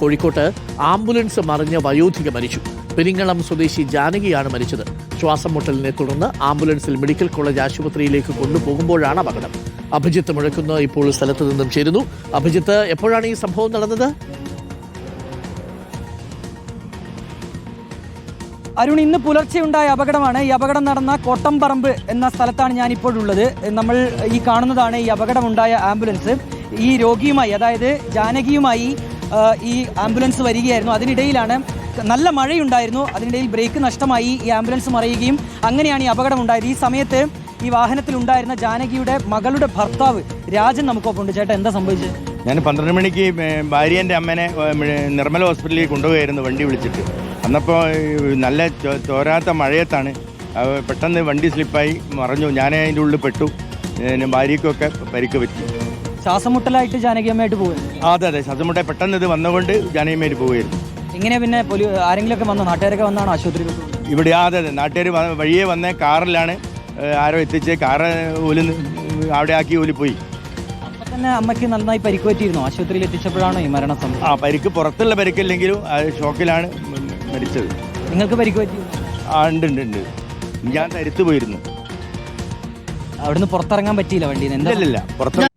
കോഴിക്കോട്ട് ആംബുലൻസ് മറിഞ്ഞ് വയോധിക മരിച്ചു. പെരിങ്ങളം സ്വദേശി ജാനകിയാണ് മരിച്ചത്. ശ്വാസം മുട്ടലിനെ തുടർന്ന് ആംബുലൻസിൽ മെഡിക്കൽ കോളേജ് ആശുപത്രിയിലേക്ക് കൊണ്ടുപോകുമ്പോഴാണ് അപകടം. അഭിജിത്ത് മുഴക്കുന്ന് ഇപ്പോൾ സ്ഥലത്ത് നിന്നും ചേരുന്നു. അഭിജിത്ത്, എപ്പോഴാണ് ഈ സംഭവം നടന്നത്? അരുൺ, ഇന്ന് പുലർച്ചെ ഉണ്ടായ അപകടമാണ്. ഈ അപകടം നടന്ന കോട്ടംപറമ്പ് എന്ന സ്ഥലത്താണ് ഞാനിപ്പോഴുള്ളത്. നമ്മൾ ഈ കാണുന്നതാണ് ഈ അപകടമുണ്ടായ ആംബുലൻസ്. ഈ രോഗിയുമായി, അതായത് ജാനകിയുമായി ഈ ആംബുലൻസ് വരികയായിരുന്നു. അതിനിടയിലാണ് നല്ല മഴയുണ്ടായിരുന്നു. അതിനിടയിൽ ബ്രേക്ക് നഷ്ടമായി ഈ ആംബുലൻസ് മറിയുകയും അങ്ങനെയാണ് ഈ അപകടം ഉണ്ടായത്. ഈ സമയത്ത് ഈ വാഹനത്തിലുണ്ടായിരുന്ന ജാനകിയുടെ മകളുടെ ഭർത്താവ് രാജൻ നമുക്കൊപ്പം ഉണ്ട്. ചേട്ടാ, എന്താ സംഭവിച്ചത്? ഞാൻ 12 മണിക്ക് ഭാര്യേൻ്റെ അമ്മനെ നിർമ്മല ഹോസ്പിറ്റലിൽ കൊണ്ടുപോയായിരുന്നു വണ്ടി വിളിച്ചിട്ട്. അന്നപ്പോൾ നല്ല തോരാത്ത മഴയത്താണ്. പെട്ടെന്ന് വണ്ടി സ്ലിപ്പായി മറഞ്ഞു. ഞാൻ അതിൻ്റെ ഉള്ളിൽ പെട്ടു. ഭാര്യയ്ക്കൊക്കെ പരിക്ക് പറ്റി. ശ്വാസം മുട്ടലായിട്ട് ജാനകിയമ്മയായിട്ട് പോകും. അതെ, ശ്വാസമുട്ട പെട്ടെന്ന് ഇത് വന്നുകൊണ്ട് ജാനകിയമ്മയായിട്ട് പോവുകയായിരുന്നു. എങ്ങനെയാ പിന്നെ ആരെങ്കിലുമൊക്കെ വന്നോ? നാട്ടുകാരൊക്കെ വന്നാണോ ആശുപത്രിയിൽ? ഇവിടെ അതെ, നാട്ടുകാർ വഴിയെ വന്ന കാറിലാണ് ആരോ എത്തിച്ച്. കാറ് അവിടെ ആക്കി പോയി. അപ്പം തന്നെ അമ്മയ്ക്ക് നന്നായി പരിക്ക് പറ്റിയിരുന്നോ? ആശുപത്രിയിൽ എത്തിച്ചപ്പോഴാണോ ഈ മരണം സംഭവം? പരിക്ക് പുറത്തുള്ള പരിക്കില്ലെങ്കിലും ഷോക്കിലാണ് മരിച്ചത്. നിങ്ങൾക്ക് പരിക്ക് പറ്റി? ഉണ്ട്. ഞാൻ തരുത്തു പോയിരുന്നു. അവിടുന്ന് പുറത്തിറങ്ങാൻ പറ്റിയില്ല വണ്ടിയിൽ നിന്ന്? ഇല്ല, പുറത്ത്